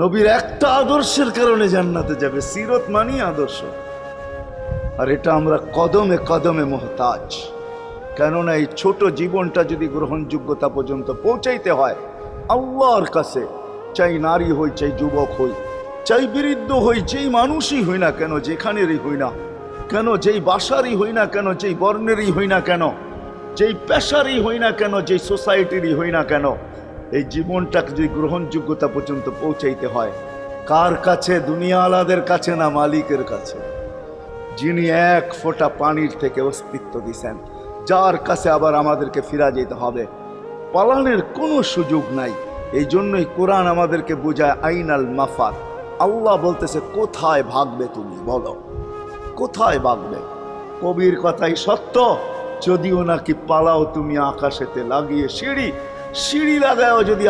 নবীর একটা আদর্শের কারণে জান্নাতে যাবে। সিরত মানি আদর্শ। আর এটা আমরা কদমে কদমে মুহতাজ। কেননা এই ছোট জীবনটা যদি গ্রহণযোগ্যতা পর্যন্ত পৌঁছাইতে হয় আল্লাহর কাছে, চাই নারী হই, চাই যুবক হই, চাই বৃদ্ধ হই, যেই মানুষই হই না কেন, যেখানেরই হই না কেন, যেই বাসারই হই না কেন, যেই বর্ণেরই হই না কেন, যেই পেশারই হই না কেন, যেই সোসাইটিরই হই না কেন, এই জীবনটাকে যদি গ্রহণযোগ্যতা পর্যন্ত পৌঁছাইতে হয় কার কাছে? দুনিয়াওয়ালাদের কাছে না, মালিকের কাছে, যিনি এক ফোঁটা পানির থেকে অস্তিত্ব দিছেন, যার কাছে আবার আমাদেরকে ফিরা যেতে হবে। পালানের কোনো সুযোগ নাই। এই জন্যই কোরআন আমাদেরকে বোঝায় আইনাল মাফার। আল্লাহ বলতেছে কোথায় ভাগবে তুমি, বলো কোথায় ভাগবে? কবির কথাই সত্য, যদিও নাকি পালাও তুমি আকাশেতে লাগিয়ে সিঁড়ি, সিঁড়ি লাগাও যদি